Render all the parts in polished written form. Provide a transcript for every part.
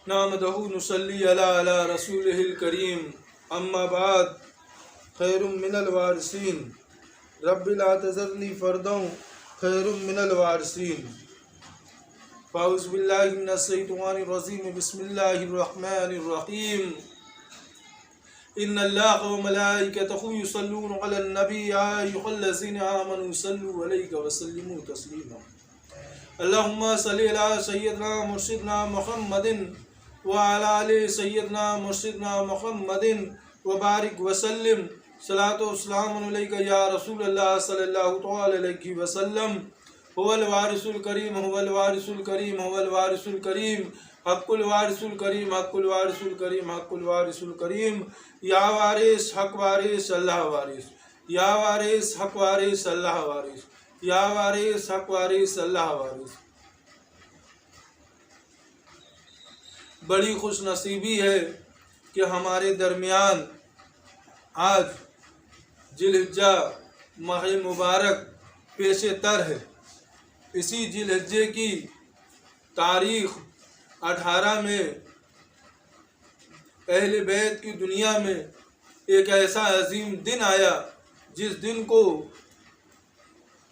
نحمدہ نصلی علی رسولہ الکریم اما بعد خیر من الوارثین رب لا تذرنی فردا خیر من الوارثین فاعوذ باللہ من الشیطان الرجیم بسم اللہ الرحمن الرحیم ان اللہ وملائکتہ یصلون علی النبی یا ایھا الذین آمنوا صلوا علیہ وسلموا تسلیما اللہم صلی علی سیدنا مرشدنا محمد وعلی آل سیدنا مرشدنا محمد وبارک وسلم صلاۃ و سلام علیک یا رسول اللہ صلی اللہ تعالی علیہ وسلم هو الوارث الکریم هو الوارث الکریم هو الوارث الکریم حق الوارث الکریم حق الوارث الکریم حق الوارث الکریم یا وارث حق وارث اللہ وارث یا وارث حق وارث اللہ وارث یا وارث حق وارث اللہ وارث۔ بڑی خوش نصیبی ہے کہ ہمارے درمیان آج ذی الحجہ ماہ مبارک پیش تر ہے۔ اسی ذی الحجہ کی تاریخ 18 میں اہل بیت کی دنیا میں ایک ایسا عظیم دن آیا جس دن کو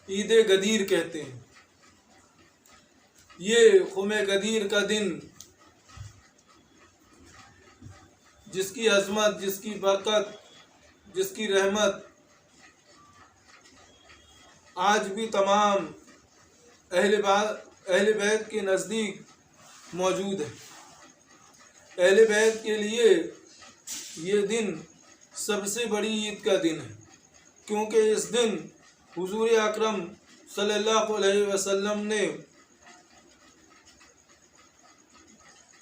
عید غدیر کہتے ہیں۔ یہ خم غدیر کا دن جس کی عظمت، جس کی برکت، جس کی رحمت آج بھی تمام اہل بیت کے نزدیک موجود ہے۔ اہل بیت کے لیے یہ دن سب سے بڑی عید کا دن ہے، کیونکہ اس دن حضور اکرم صلی اللہ علیہ وسلم نے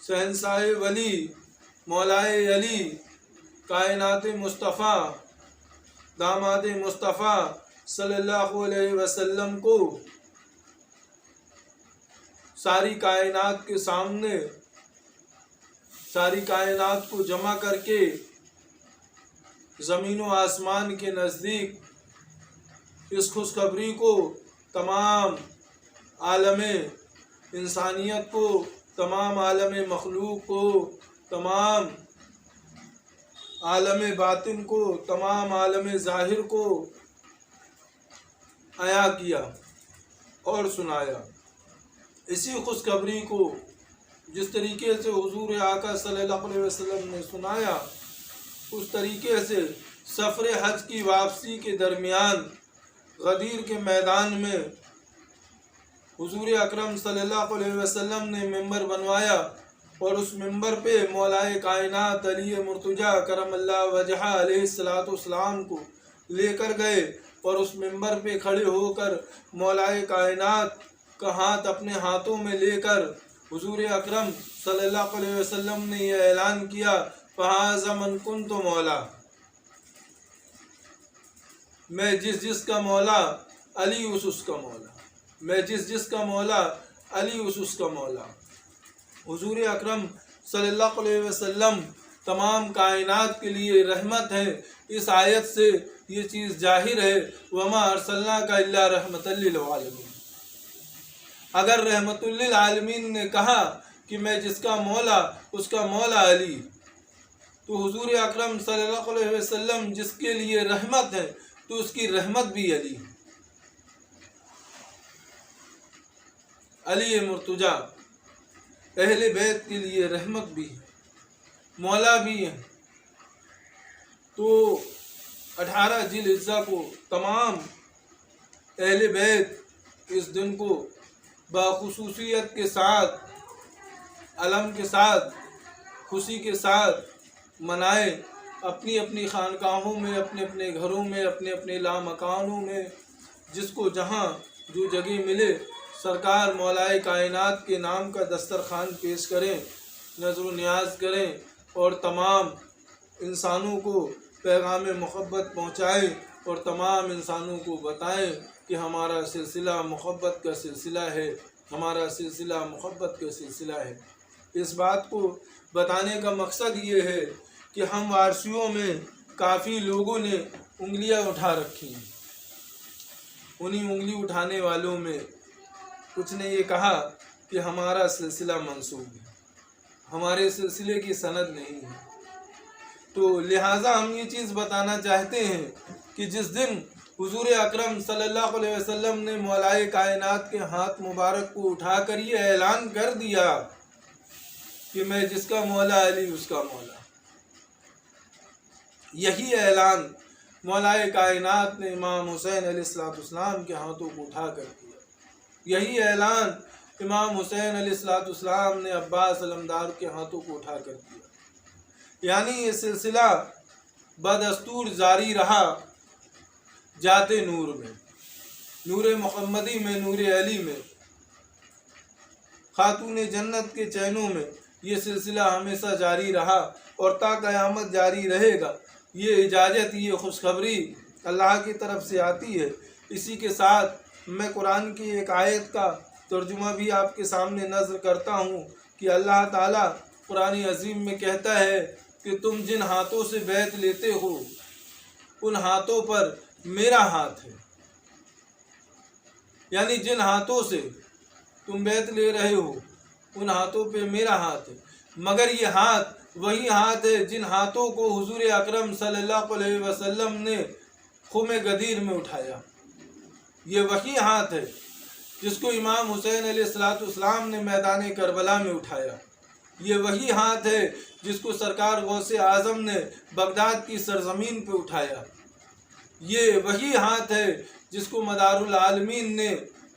شہنشاہ ولی مولائے علی کائنات مصطفیٰ داماد مصطفیٰ صلی اللہ علیہ وسلم کو ساری کائنات کے سامنے، ساری کائنات کو جمع کر کے زمین و آسمان کے نزدیک اس خوشخبری کو تمام عالم انسانیت کو، تمام عالم مخلوق کو، تمام عالم باطن کو، تمام عالم ظاہر کو عیاں کیا اور سنایا۔ اسی خوشخبری کو جس طریقے سے حضور آقا صلی اللہ علیہ وسلم نے سنایا، اس طریقے سے سفر حج کی واپسی کے درمیان غدیر کے میدان میں حضور اکرم صلی اللہ علیہ وسلم نے ممبر بنوایا اور اس ممبر پہ مولائے کائنات علی مرتضیٰ کرم اللہ وجہہ علیہ السلام کو لے کر گئے، اور اس ممبر پہ کھڑے ہو کر مولائے کائنات کا ہاتھ اپنے ہاتھوں میں لے کر حضور اکرم صلی اللہ علیہ وسلم نے یہ اعلان کیا، فَهَذَا مَنْ كُنْتُ مَوْلَا، میں جس کا مولا علی اس کا مولا، میں جس کا مولا علی اس کا مولا۔ حضور اکرم صلی اللہ علیہ وسلم تمام کائنات کے لیے رحمت ہے۔ اس آیت سے یہ چیز ظاہر ہے، وَمَا أَرْسَلْنَاكَ إِلَّا رَحْمَةً لِّلْعَالَمِينَ۔ اگر رحمت للعالمین نے کہا کہ میں جس کا مولا اس کا مولا علی، تو حضور اکرم صلی اللہ علیہ وسلم جس کے لیے رحمت ہے تو اس کی رحمت بھی علی ہے۔ علی مرتضیٰ اہل بیت کے لیے رحمت بھی ہے، مولا بھی ہے۔ تو 18 ذی الحجہ کو تمام اہل بیت اس دن کو باخصوصیت کے ساتھ، علم کے ساتھ، خوشی کے ساتھ منائے، اپنی اپنی خانقاہوں میں، اپنے اپنے گھروں میں، اپنے اپنے لامکانوں میں، جس کو جہاں جو جگہ ملے سرکار مولائے کائنات کے نام کا دسترخوان پیش کریں، نظر و نیاز کریں اور تمام انسانوں کو پیغام محبت پہنچائیں اور تمام انسانوں کو بتائیں کہ ہمارا سلسلہ محبت کا سلسلہ ہے، ہمارا سلسلہ محبت کا سلسلہ ہے۔ اس بات کو بتانے کا مقصد یہ ہے کہ ہم وارثیوں میں کافی لوگوں نے انگلیاں اٹھا رکھی ہیں۔ انہی انگلی اٹھانے والوں میں کچھ نے یہ کہا کہ ہمارا سلسلہ منسوب ہے، ہمارے سلسلے کی سند نہیں ہے۔ تو لہٰذا ہم یہ چیز بتانا چاہتے ہیں کہ جس دن حضور اکرم صلی اللہ علیہ وسلم نے مولائے کائنات کے ہاتھ مبارک کو اٹھا کر یہ اعلان کر دیا کہ میں جس کا مولا علی اس کا مولا، یہی اعلان مولائے کائنات نے امام حسین علیہ السلام کے ہاتھوں کو اٹھا کر دیا۔ یہی اعلان امام حسین علیہ السلام نے عباس علمدار کے ہاتھوں کو اٹھا کر دیا۔ یعنی یہ سلسلہ بدستور جاری رہا، جاتے نور میں، نور محمدی میں، نور علی میں، خاتون جنت کے چینوں میں یہ سلسلہ ہمیشہ جاری رہا اور تا قیامت جاری رہے گا۔ یہ اجازت، یہ خوشخبری اللہ کی طرف سے آتی ہے۔ اسی کے ساتھ میں قرآن کی ایک آیت کا ترجمہ بھی آپ کے سامنے نظر کرتا ہوں کہ اللہ تعالیٰ قرآن عظیم میں کہتا ہے کہ تم جن ہاتھوں سے بیعت لیتے ہو ان ہاتھوں پر میرا ہاتھ ہے، یعنی جن ہاتھوں سے تم بیعت لے رہے ہو ان ہاتھوں پہ میرا ہاتھ ہے، مگر یہ ہاتھ وہی ہاتھ ہے جن ہاتھوں کو حضور اکرم صلی اللہ علیہ وسلم نے خم غدیر میں اٹھایا۔ یہ وہی ہاتھ ہے جس کو امام حسین علیہ السلام نے میدان کربلا میں اٹھایا۔ یہ وہی ہاتھ ہے جس کو سرکار غوث اعظم نے بغداد کی سرزمین پہ اٹھایا۔ یہ وہی ہاتھ ہے جس کو مدار العالمین نے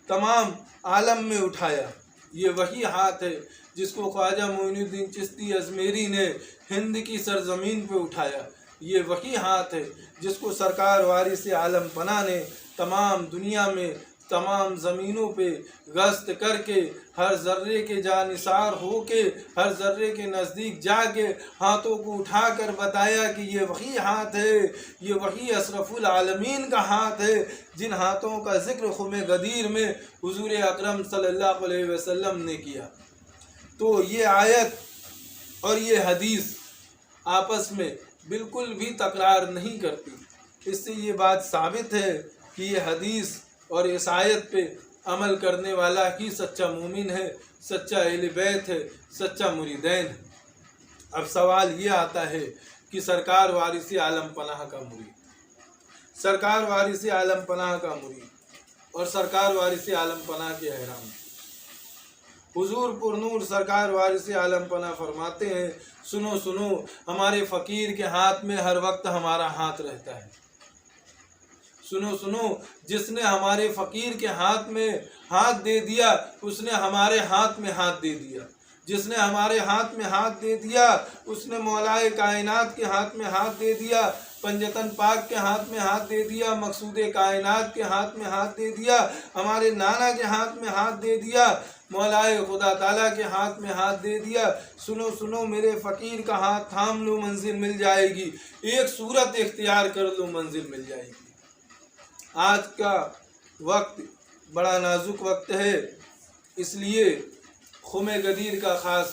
تمام عالم میں اٹھایا۔ یہ وہی ہاتھ ہے جس کو خواجہ معین الدین چشتی ازمیری نے ہند کی سرزمین پہ اٹھایا۔ یہ وہی ہاتھ ہے جس کو سرکار وارث عالم پناہ نے تمام دنیا میں تمام زمینوں پہ گشت کر کے ہر ذرے کے جانثار ہو کے ہر ذرے کے نزدیک جا کے ہاتھوں کو اٹھا کر بتایا کہ یہ وہی ہاتھ ہے، یہ وہی اشرف العالمین کا ہاتھ ہے جن ہاتھوں کا ذکر خم غدیر میں حضور اکرم صلی اللہ علیہ وسلم نے کیا۔ تو یہ آیت اور یہ حدیث آپس میں بالکل بھی تکرار نہیں کرتی۔ اس سے یہ بات ثابت ہے کہ یہ حدیث اور اس آیت پہ عمل کرنے والا ہی سچا مومن ہے، سچا اہل بیت ہے، سچا مریدین ہے۔ اب سوال یہ آتا ہے کہ سرکار وارث عالم پناہ کا مرید، سرکار وارث عالم پناہ کا مرید اور سرکار وارث عالم پناہ کے احرام، حضور پر نور سرکار وارث عالم پناہ فرماتے ہیں سنو سنو، ہمارے فقیر کے ہاتھ میں ہر وقت ہمارا ہاتھ رہتا ہے۔ سنو سنو، جس نے ہمارے فقیر کے ہاتھ میں ہاتھ دے دیا اس نے ہمارے ہاتھ میں ہاتھ دے دیا، جس نے ہمارے ہاتھ میں ہاتھ دے دیا اس نے مولائے کائنات کے ہاتھ میں ہاتھ دے دیا، پنجتن پاک کے ہاتھ میں ہاتھ دے دیا، مقصود کائنات کے ہاتھ میں ہاتھ دے دیا، ہمارے نانا کے ہاتھ میں ہاتھ دے دیا، مولائے خدا تعالیٰ کے ہاتھ میں ہاتھ دے دیا۔ سنو سنو، میرے فقیر کا ہاتھ تھام لو منزل مل جائے گی، ایک صورت اختیار کر لو منزل مل جائے گی۔ آج کا وقت بڑا نازک وقت ہے، اس لیے خم غدیر کا خاص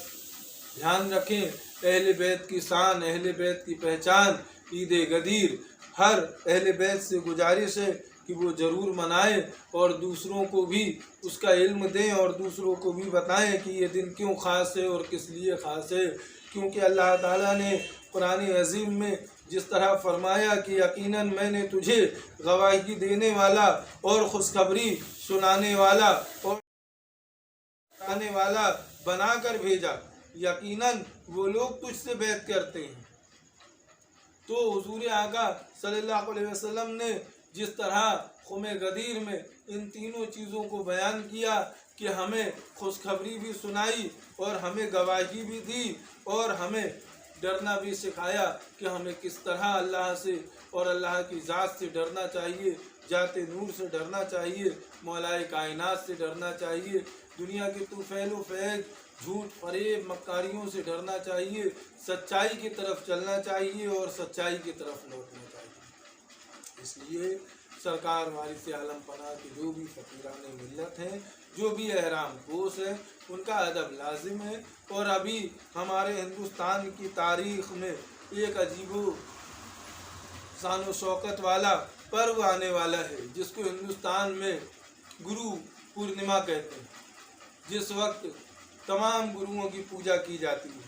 دھیان رکھیں۔ اہل بیت کی شان، اہل بیت کی پہچان عید غدیر، ہر اہل بیت سے گزارش ہے کہ وہ ضرور منائیں اور دوسروں کو بھی اس کا علم دیں اور دوسروں کو بھی بتائیں کہ یہ دن کیوں خاص ہے اور کس لیے خاص ہے، کیونکہ اللہ تعالیٰ نے قرآن عظیم میں جس طرح فرمایا کہ یقیناً میں نے تجھے گواہی دینے والا اور خوشخبری سنانے والا اور بتانے والا بنا کر بھیجا، یقیناً وہ لوگ تجھ سے بیعت کرتے ہیں۔ تو حضور آقا صلی اللہ علیہ وسلم نے جس طرح خم غدیر میں ان تینوں چیزوں کو بیان کیا کہ ہمیں خوشخبری بھی سنائی اور ہمیں گواہی بھی دی اور ہمیں ڈرنا بھی سکھایا کہ ہمیں کس طرح اللہ سے اور اللہ کی ذات سے ڈرنا چاہیے، ذات نور سے ڈرنا چاہیے، مولائے کائنات سے ڈرنا چاہیے، دنیا کے طوفیل و فیض، جھوٹ فریب مکاریوں سے ڈرنا چاہیے، سچائی کی طرف چلنا چاہیے اور سچائی کی طرف لوٹنا چاہیے۔ اس لیے سرکار وارث عالم پناہ کے جو بھی فقیران ملت ہیں، جو بھی احرام پوش ہیں، ان کا ادب لازم ہے۔ اور ابھی ہمارے ہندوستان کی تاریخ میں ایک عجیب و شان و شوکت والا پرو آنے والا ہے جس کو ہندوستان میں گرو پورنیما کہتے ہیں، جس وقت تمام گروؤں کی پوجا کی جاتی ہے۔